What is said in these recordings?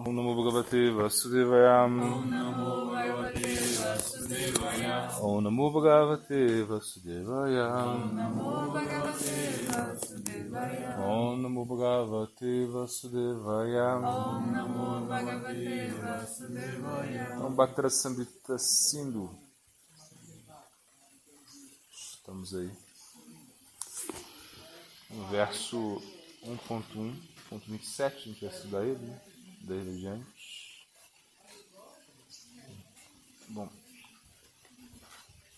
Om Namo Bhagavate Vasudevaya. Om Namo Bhagavate Vasudevaya. Om Namo Bhagavate Vasudevaya. Om Namo Bhagavate Vasudevaya. Om Namo Bhagavate Vasudevaya. Om Namo Bhagavate Vasudevaya. Om Bhaktara Samhita Sindhu. Estamos aí no verso 1.1.27, a gente vai estudar ele, né? Daí em diante. Bom,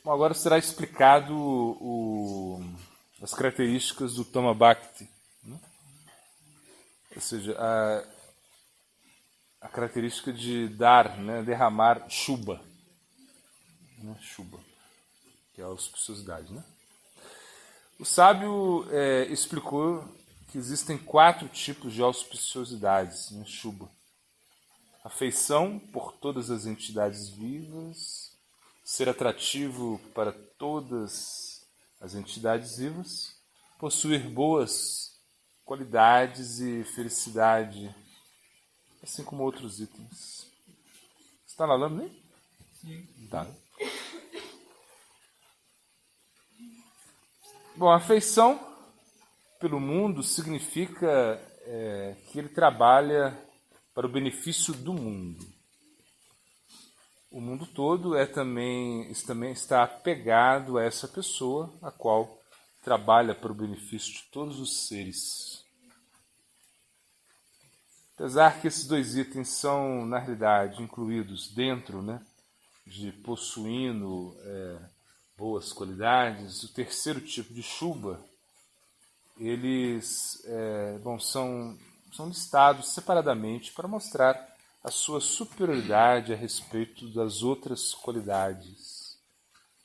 agora será explicado as características do Tama Bhakti, né? Ou seja, a característica de dar, né? Derramar Shubha, né? Shubha, que é a auspiciosidade, né? O sábio explicou que existem 4 tipos de auspiciosidades, né? Shubha. Afeição por todas as entidades vivas, ser atrativo para todas as entidades vivas, possuir boas qualidades e felicidade, assim como outros itens. Você está na lâmina, né? Sim. Tá. Bom, a afeição pelo mundo significa que ele trabalha para o benefício do mundo. O mundo todo também está apegado a essa pessoa, a qual trabalha para o benefício de todos os seres. Apesar que esses 2 itens são, na realidade, incluídos dentro, né, de possuindo boas qualidades, o terceiro tipo de Shubha, eles são listados separadamente para mostrar a sua superioridade a respeito das outras qualidades.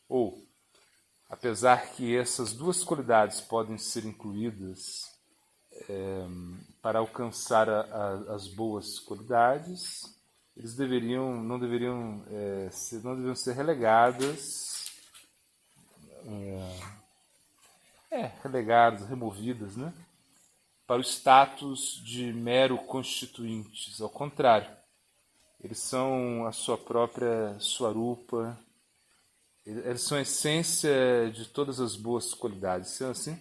Ou, apesar que essas 2 qualidades podem ser incluídas para alcançar as boas qualidades, eles não deveriam ser relegadas, removidas, né, para o status de mero constituintes. Ao contrário, eles são a sua própria Swarupa, eles são a essência de todas as boas qualidades. Sendo assim,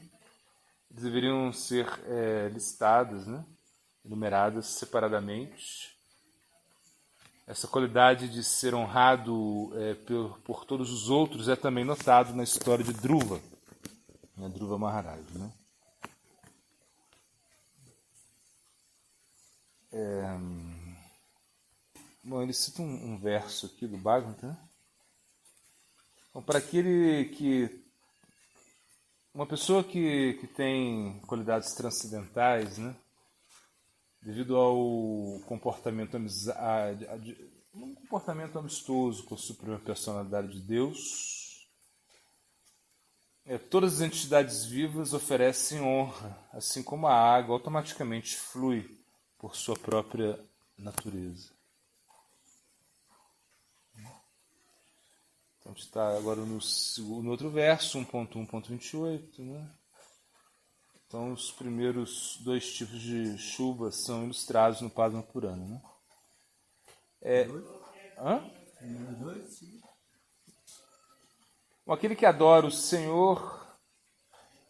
eles deveriam ser listadas, né, enumeradas separadamente. Essa qualidade de ser honrado por todos os outros é também notado na história de Dhruva, né, Dhruva Maharaj, né? Bom, ele cita um verso aqui do Bhagavatam, né? Bom, para aquele que... Uma pessoa que tem qualidades transcendentais, né? Devido ao comportamento amistoso com a Suprema Personalidade de Deus, todas as entidades vivas oferecem honra, assim como a água automaticamente flui por sua própria natureza. Então, a gente está agora no outro verso, 1.1.28, né? Então, os primeiros 2 tipos de Shubha são ilustrados no Padma Purana, né? Aquele que adora o Senhor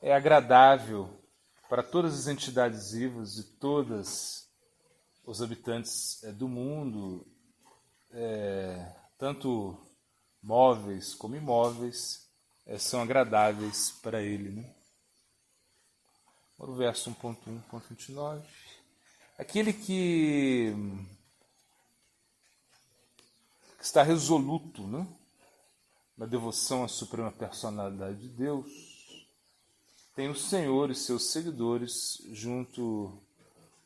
é agradável para todas as entidades vivas e todos os habitantes do mundo, tanto móveis como imóveis, são agradáveis para ele, né? Agora o verso 1.1.29. Aquele que está resoluto, né, na devoção à Suprema Personalidade de Deus, tem o Senhor e seus seguidores junto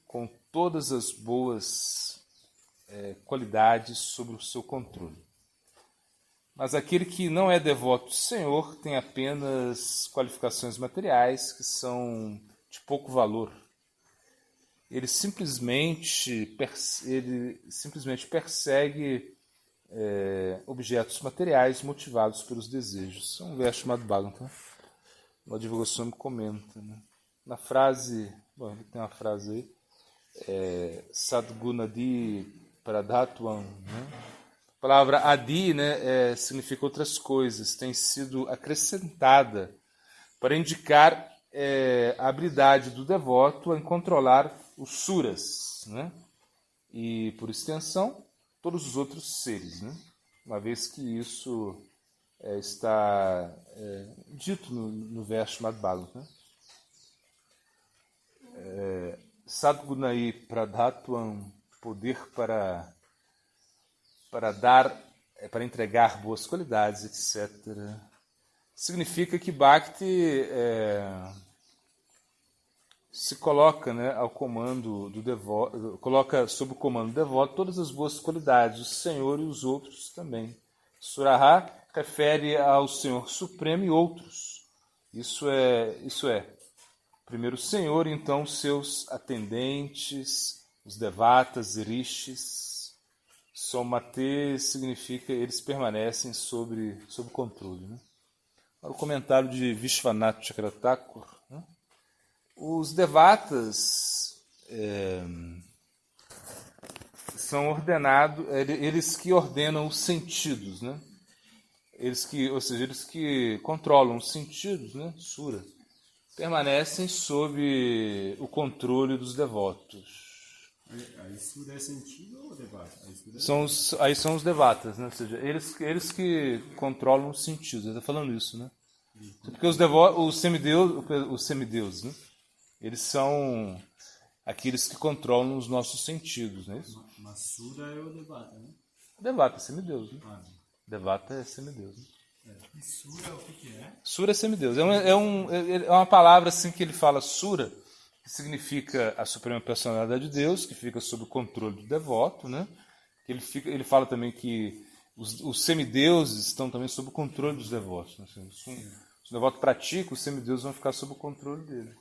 com todas as boas qualidades sobre o seu controle. Mas aquele que não é devoto do Senhor tem apenas qualificações materiais que são de pouco valor. Ele simplesmente persegue objetos materiais motivados pelos desejos. É um verso chamado Bhagavatam. O Divulgação me comenta, né? Na frase, ele tem uma frase aí, Sadgunadi Pradhatvam, né? A palavra adi, né, significa outras coisas, tem sido acrescentada para indicar a habilidade do devoto em controlar os suras, né? E, por extensão, todos os outros seres, né? Uma vez que isso está dito no verso chamado Bhagavatam, né? Sadgunai Pradhatvam, poder para dar, para entregar boas qualidades, etc. Significa que Bhakti se coloca, né, ao comando do devoto, coloca sob o comando do devoto todas as boas qualidades, o Senhor e os outros também. Suraha refere ao Senhor Supremo e outros. Isso é primeiro o Senhor, então seus atendentes, os devatas, rishis. Somate significa eles permanecem sob controle, né? O comentário de Vishwanath Chakravarti, né? Os devatas são ordenados, eles que ordenam os sentidos, né? Eles que controlam os sentidos, né? Sura, permanecem sob o controle dos devotos. A Sura é sentido ou devata? Aí são os devatas, né? Ou seja, eles que controlam os sentidos. Ele está falando isso, né? Porque os semideuses, né? Eles são aqueles que controlam os nossos sentidos, não é isso? Mas Sura é o devata, né? Devata é semideus, né? Ah, Devata é semideus. Né? E Sura, o que é? Sura é semideus. É uma palavra assim que ele fala Sura, que significa a suprema personalidade de Deus, que fica sob o controle do devoto, né? Ele fala também que os semideuses estão também sob o controle dos devotos. Né? Se o devoto pratica, os semideuses vão ficar sob o controle dele.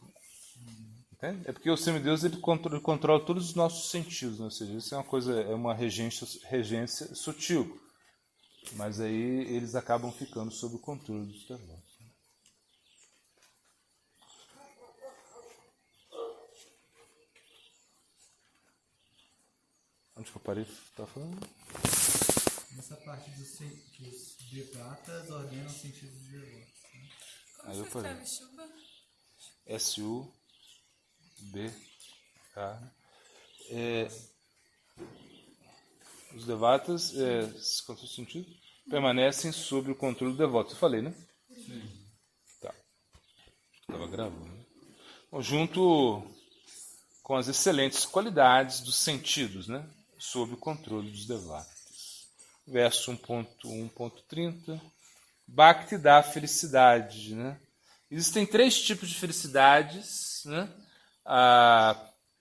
Entende? É porque o semideus ele controla todos os nossos sentidos, né? Ou seja, isso é uma regência sutil. Mas aí eles acabam ficando sob o controle dos devotos. Onde que eu parei? Estava falando? Nessa parte dos devatas ordenam os sentidos dos devotos. Né? Aí eu parei. S-U-B-K. Os devatas, qual é o sentido? Permanecem sob o controle do devoto. Eu falei, né? Sim. Tá. Estava gravando. Né? Bom, junto com as excelentes qualidades dos sentidos, né? Sob o controle dos devatas. Verso 1.1.30. Bhakti dá felicidade, né? Existem 3 tipos de felicidades, né?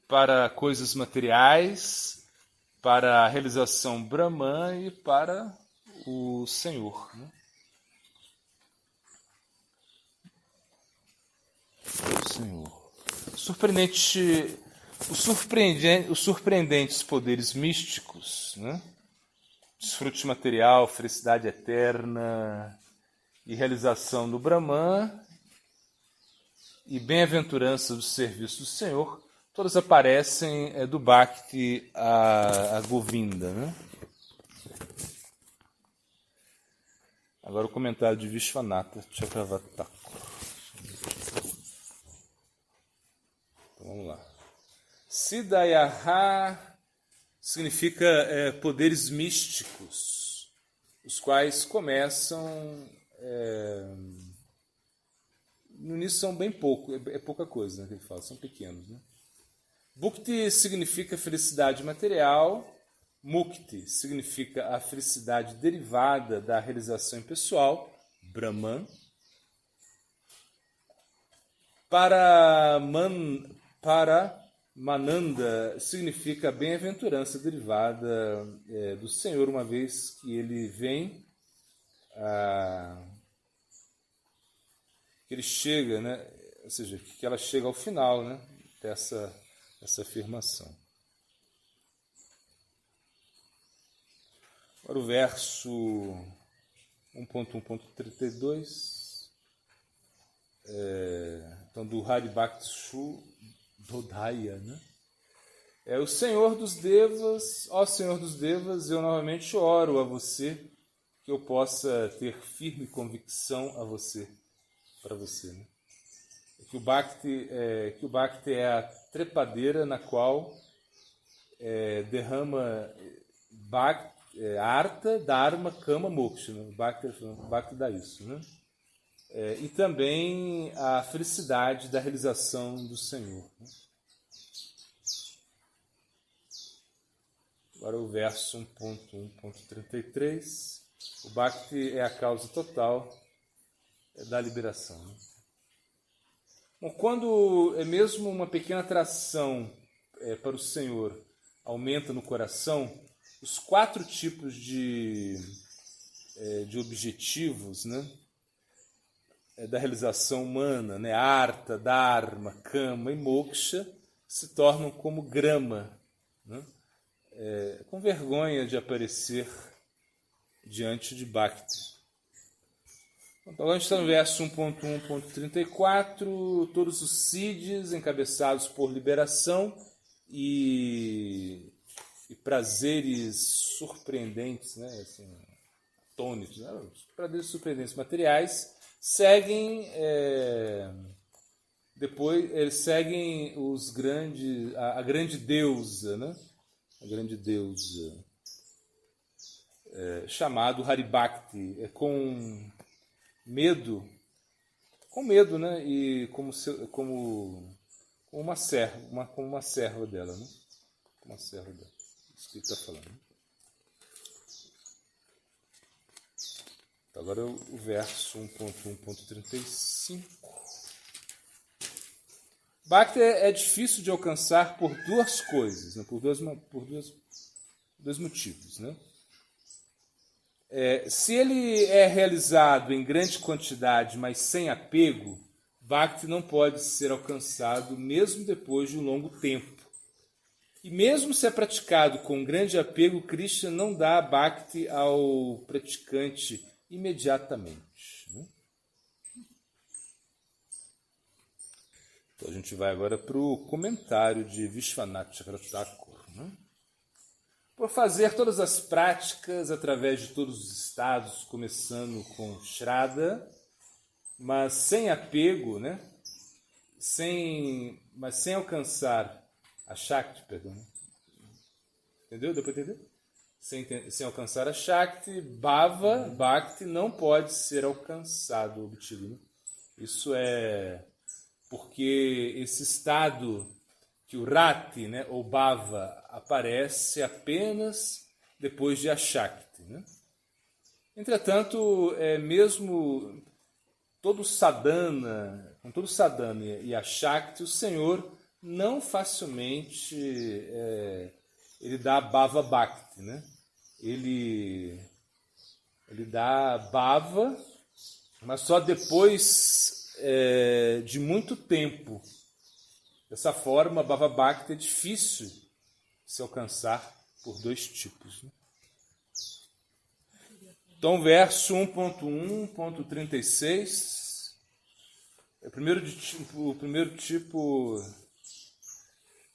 Para coisas materiais, para a realização Brahman e para o Senhor. Né? O Senhor. Os surpreendentes poderes místicos, né? Desfrute material, felicidade eterna e realização do Brahman e bem-aventurança do serviço do Senhor, todas aparecem do Bhakti a Govinda. Né? Agora o comentário de Vishwanatha Chakravarti. Então, vamos lá. Siddhayaha significa poderes místicos, os quais começam... no início são bem pouco, é pouca coisa, né, que ele fala, são pequenos. Né? Bhukti significa felicidade material, Mukti significa a felicidade derivada da realização pessoal, Brahman. Para Mananda significa a bem-aventurança derivada do Senhor, uma vez que ele vem que ele chega, né? Ou seja, que ela chega ao final, né? dessa afirmação. Agora o verso 1.1.32, então do Hari Bhakti Shu Dodhaya, né? É o Senhor dos Devas, ó Senhor dos Devas, eu novamente oro a você, que eu possa ter firme convicção para você. Né? Que o Bhakti é a trepadeira na qual derrama Artha, Dharma, Kama, Moksha. Né? O Bhakti dá isso. Né? E também a felicidade da realização do Senhor. Né? Agora o verso 1.1.33. O Bhakti é a causa total da liberação. Né? Bom, quando é mesmo uma pequena atração para o Senhor aumenta no coração, os 4 tipos de objetivos, né, da realização humana, né, Artha, Dharma, Kama e Moksha, se tornam como grama, né, com vergonha de aparecer diante de Bhakti. Então, agora a gente está no verso 1.1.34, todos os Siddhis encabeçados por liberação e prazeres surpreendentes, né, assim, atônitos, né, os prazeres surpreendentes materiais, seguem depois eles seguem os grandes, a grande deusa, né, a grande deusa chamado Haribhakti, com medo, né, e como uma serva dela, né, uma serva dela. Isso que ele está falando. Então, agora o verso 1.1.35. Bhakti é difícil de alcançar por 2 coisas, né? por dois motivos. Né? Se ele é realizado em grande quantidade, mas sem apego, Bhakti não pode ser alcançado mesmo depois de um longo tempo. E mesmo se é praticado com grande apego, Krishna não dá Bhakti ao praticante imediatamente. Né? Então a gente vai agora para o comentário de Vishwanath Chakravarti. Né? Por fazer todas as práticas através de todos os estados, começando com Shraddha, mas sem apego, né? Mas sem alcançar a Shakti, perdão. Entendeu? Deu para entender? Sem alcançar a Shakti, Bhava, Bhakti não pode ser alcançado, obtido. Né? Isso é porque esse estado que o Rati, né, ou Bhava, aparece apenas depois de a Shakti. Né? Entretanto, mesmo com todo sadhana e a Shakti, o Senhor não facilmente ele dá Bhava Bhakti, né? Ele dá Bhava, mas só depois de muito tempo. Dessa forma, Bhava Bhakti é difícil se alcançar por 2 tipos. Né? Então, verso 1.1.36, o primeiro tipo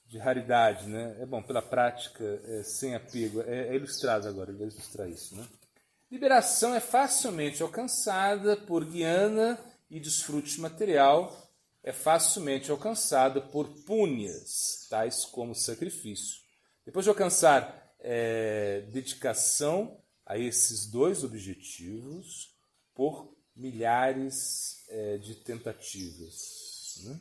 de raridade, né? Pela prática, sem apego, é ilustrado agora, ele vai ilustrar isso. Né? Liberação é facilmente alcançada por jnana e desfrute material é facilmente alcançada por punhas, tais como sacrifício. Depois de alcançar dedicação a esses 2 objetivos por milhares de tentativas. Né?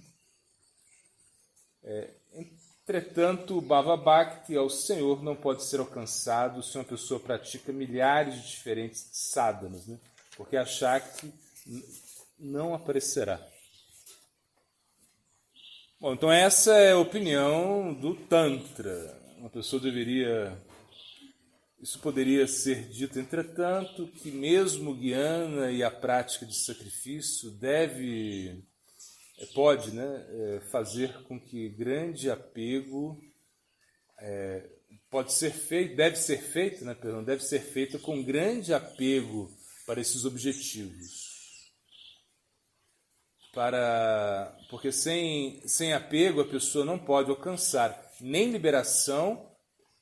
Entretanto, o Bhava Bhakti ao Senhor não pode ser alcançado se uma pessoa pratica milhares de diferentes sadhanas, né? Porque a Shakti não aparecerá. Bom, então essa é a opinião do Tantra. Isso poderia ser dito, entretanto, que mesmo o jnana e a prática de sacrifício pode, né, fazer com que grande apego deve ser feito com grande apego para esses objetivos. Porque sem apego a pessoa não pode alcançar nem liberação,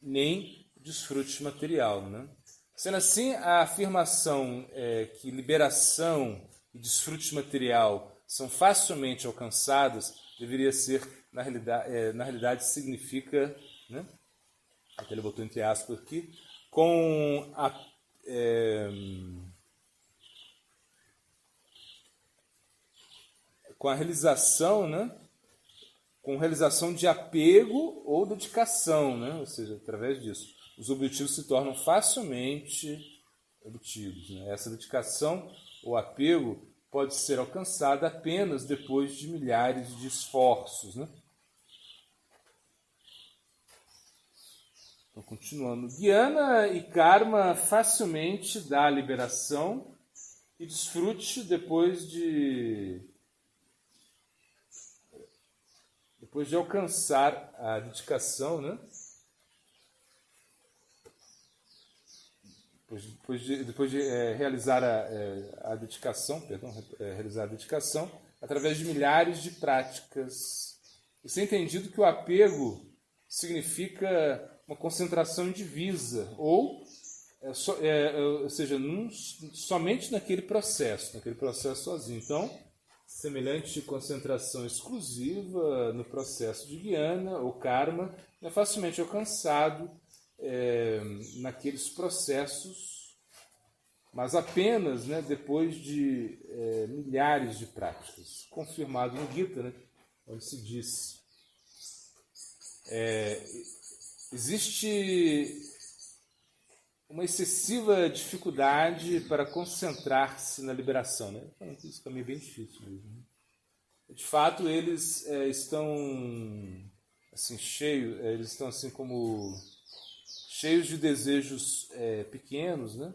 nem desfrute material, né? Sendo assim, a afirmação que liberação e desfrute material são facilmente alcançadas deveria ser, na realidade significa, né? Até ele botou entre aspas aqui, com a realização, né? Com realização de apego ou dedicação, né? Ou seja, através disso, os objetivos se tornam facilmente obtidos, né? Essa dedicação ou apego pode ser alcançada apenas depois de milhares de esforços, né? Então, continuando, Jnana e Karma facilmente dá liberação e desfrute depois de alcançar a dedicação, né? Depois de realizar a dedicação, realizar a dedicação, através de milhares de práticas. Isso é entendido que o apego significa uma concentração indivisa, ou seja, somente naquele processo sozinho. Então, semelhante concentração exclusiva no processo de Jnana ou Karma é facilmente alcançado naqueles processos, mas apenas, né, depois de milhares de práticas. Confirmado no Gita, né, onde se diz existe uma excessiva dificuldade para concentrar-se na liberação, né? Então, isso também é bem difícil mesmo. De fato, eles estão assim cheios, eles estão assim como cheios de desejos pequenos, né?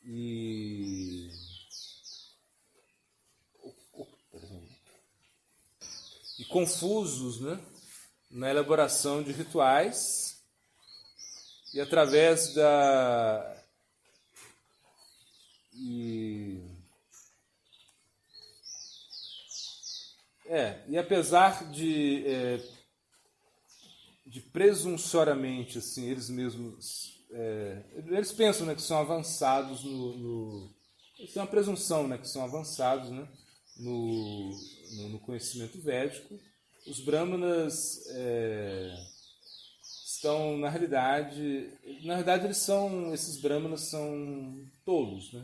E confusos, né? Na elaboração de rituais. E através e apesar de presunçoriamente, assim, eles mesmos eles pensam, né, que são avançados eles têm uma presunção, né, que são avançados, né, no conhecimento védico. Os brahmanas estão, na realidade esses brahmanas são tolos, né?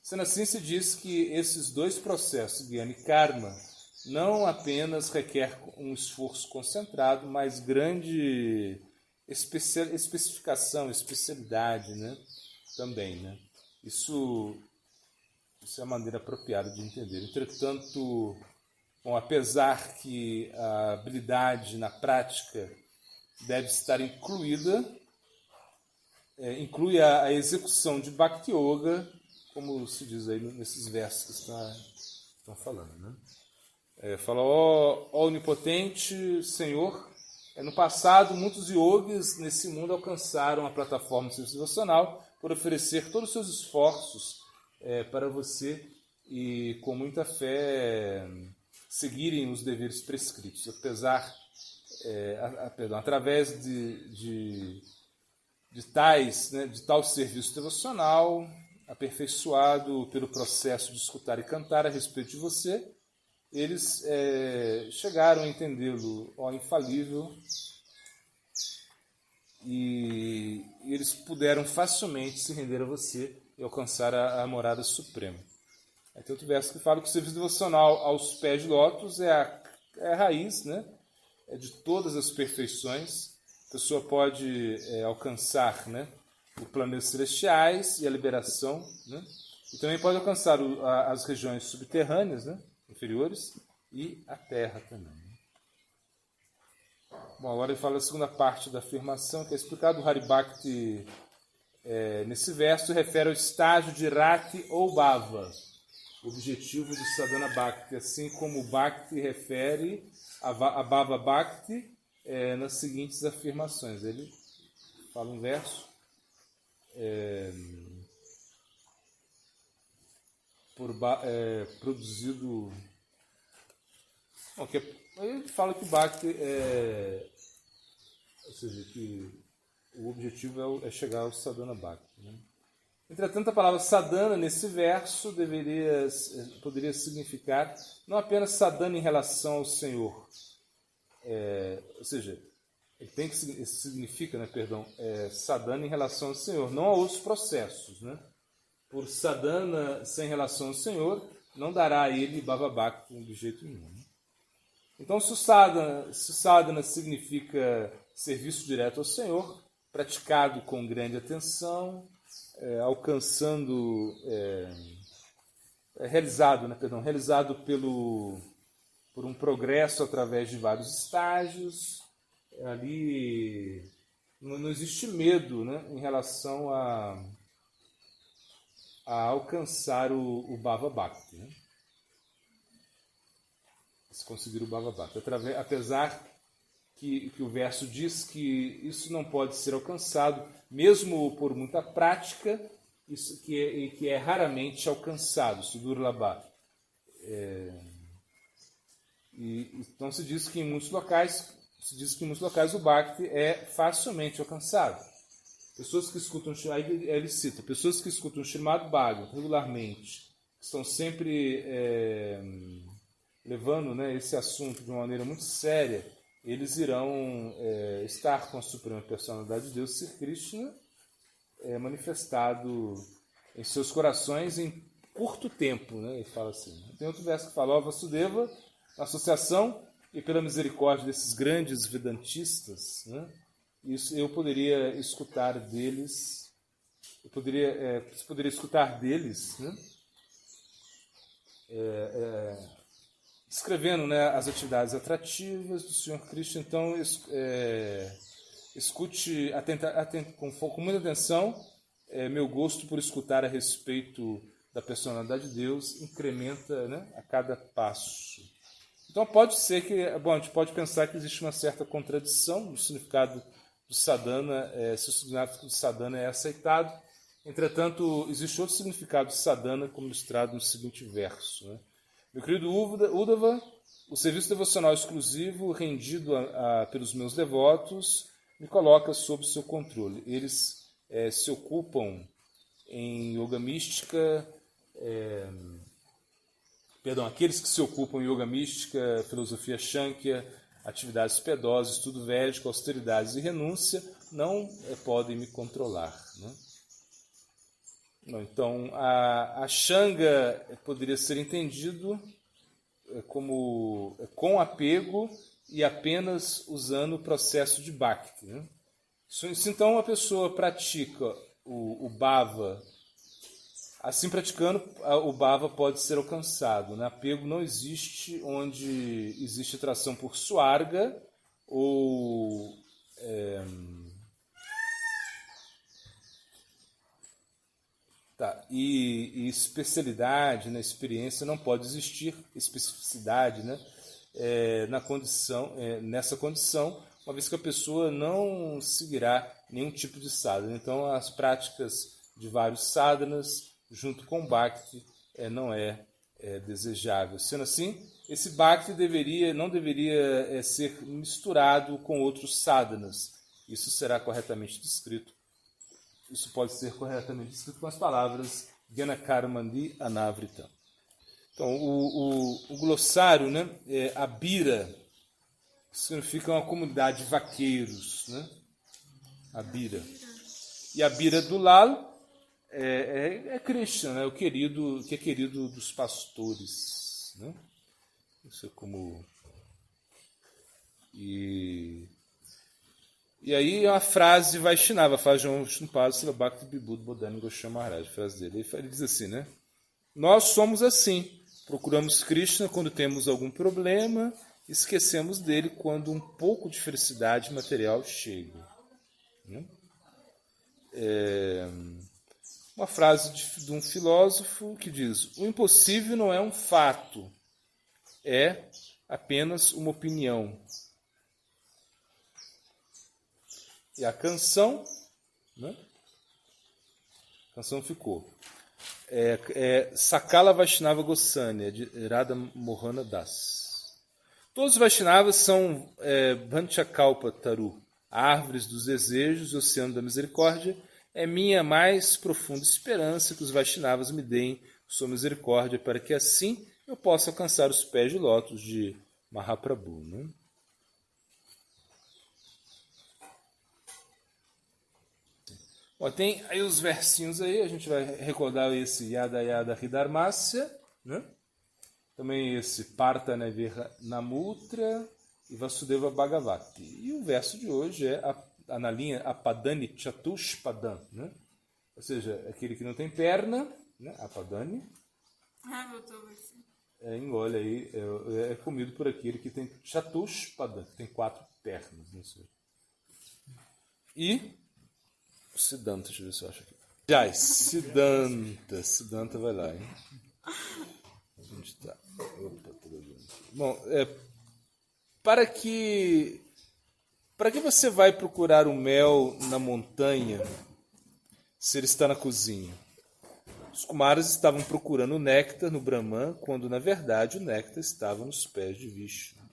Sendo assim, se diz que esses dois processos, Jnana e Karma, não apenas requer um esforço concentrado, mas grande especialidade, né? Também, né? Isso é a maneira apropriada de entender. Entretanto, bom, apesar que a habilidade na prática deve estar incluída, inclui a execução de Bhakti Yoga, como se diz aí nesses versos que estão falando, né? Fala, ó onipotente Senhor, no passado muitos yogis nesse mundo alcançaram a plataforma de serviço devocional por oferecer todos os seus esforços para você e com muita fé seguirem os deveres prescritos, através de tal serviço devocional, aperfeiçoado pelo processo de escutar e cantar a respeito de você, eles chegaram a entendê-lo, ó infalível, e eles puderam facilmente se render a você e alcançar a morada suprema. Aí tem outro verso que fala que o serviço devocional aos pés de lótus é a raiz, né? De todas as perfeições. A pessoa pode alcançar, né, os planetas celestiais e a liberação, né? E também pode alcançar as regiões subterrâneas, né, inferiores, e a terra também. Bom, agora ele fala a segunda parte da afirmação, que é explicado. O Haribhakti, nesse verso, refere ao estágio de Rati ou Bhava, o objetivo do Sadhana Bhakti, assim como o Bhakti refere a Bhava Bhakti nas seguintes afirmações. Ele fala um verso, produzido, que é Aí ele fala que o Bhakti ou seja, que o objetivo é chegar ao Sadhana Bhakti. Né? Entretanto, a palavra sadhana, nesse verso, poderia significar não apenas sadhana em relação ao Senhor, ou seja, isso significa, né, sadhana em relação ao Senhor, não a outros processos. Né? Por sadhana sem relação ao Senhor, não dará a ele bhava bhakti de jeito nenhum. Né? Então, se o sadhana significa serviço direto ao Senhor, praticado com grande atenção, alcançando, realizado por um progresso através de vários estágios, ali não existe medo, né, em relação a alcançar o bhava bhakti, né? Se conseguir o bhava bhakti, apesar que o verso diz que isso não pode ser alcançado, mesmo por muita prática, isso que é raramente alcançado, sudurlabha. Então se diz que em muitos locais o Bhakti é facilmente alcançado. Pessoas que escutam, aí ele cita, pessoas que escutam o Srimad Bhagavatam regularmente, que estão sempre levando, né, esse assunto de uma maneira muito séria, eles irão estar com a Suprema Personalidade de Deus, Sri Krishna, manifestado em seus corações em curto tempo. Né? Ele fala assim. Tem outro verso que fala, ó Vasudeva, na associação e pela misericórdia desses grandes vedantistas, né? Isso eu poderia escutar deles, você poderia escutar deles, né? Descrevendo, né, as atividades atrativas do Sr. Krishna. Então, escute com muita atenção. Meu gosto por escutar a respeito da personalidade de Deus incrementa, né, a cada passo. Então, pode ser que... Bom, a gente pode pensar que existe uma certa contradição no significado do sadhana, se o significado do sadhana é aceitado. Entretanto, existe outro significado de sadhana, como ilustrado no seguinte verso, né? Meu querido Uddhava, o serviço devocional exclusivo rendido pelos meus devotos me coloca sob seu controle. Eles se ocupam em yoga mística, aqueles que se ocupam em yoga mística, filosofia Shankya, atividades piedosas, estudo védico, austeridades e renúncia, não podem me controlar. Né? Então, a Shanga poderia ser entendido como com apego e apenas usando o processo de Bhakti. Né? Se então a pessoa pratica o Bhava, assim praticando, o Bhava pode ser alcançado. Né? Apego não existe onde existe atração por Swarga ou... E especialidade, né? Experiência não pode existir, especificidade, né? Nessa condição, uma vez que a pessoa não seguirá nenhum tipo de sadhana. Então, as práticas de vários sadhanas, junto com o Bhakti, não é desejável. Sendo assim, esse Bhakti não deveria ser misturado com outros sadhanas. Isso será corretamente descrito. Isso pode ser corretamente descrito com as palavras Gyanakarmandi Anavrita. Então, o glossário, né, Abira, significa uma comunidade de vaqueiros. Né? Abira. E Abira Dulal é Krishna, né, que é querido dos pastores. Né? Isso é como... E aí a frase Vaishnava, a frase de João Vishnupada, Srila Bhakti Vibhuti Bodhani Goswami Maharaj, a frase dele. Ele diz assim, né? Nós somos assim, procuramos Krishna quando temos algum problema, esquecemos dele quando um pouco de felicidade material chega. Uma frase de um filósofo que diz, o impossível não é um fato, é apenas uma opinião. E a canção, né? A canção ficou. Sakala Vaishnava Goswami, de Radha Mohana Das. Todos os Vaishnavas são Vanchakalpa Taru, árvores dos desejos, oceano da misericórdia. É minha mais profunda esperança que os Vaishnavas me deem sua misericórdia para que assim eu possa alcançar os pés de lótus de Mahaprabhu. Né? Bom, tem aí os versinhos aí, a gente vai recordar esse Yada Yada Hridharmasya, né? Também esse Partha Naiveha Namutra e Vasudeva Bhagavati. E o verso de hoje é na linha Apadani Chatushpadam, né? Ou seja, aquele que não tem perna, né? Apadani, engole aí, é comido por aquele que tem Chatushpadam, que tem 4 pernas. Né? E o Siddhanta, deixa eu ver se eu acho aqui. Jai, Siddhanta vai lá, hein? Onde está? Opa, bom, para que você vai procurar o mel na montanha se ele está na cozinha? Os Kumaras estavam procurando o néctar no Brahman, quando na verdade o néctar estava nos pés de Vishnu.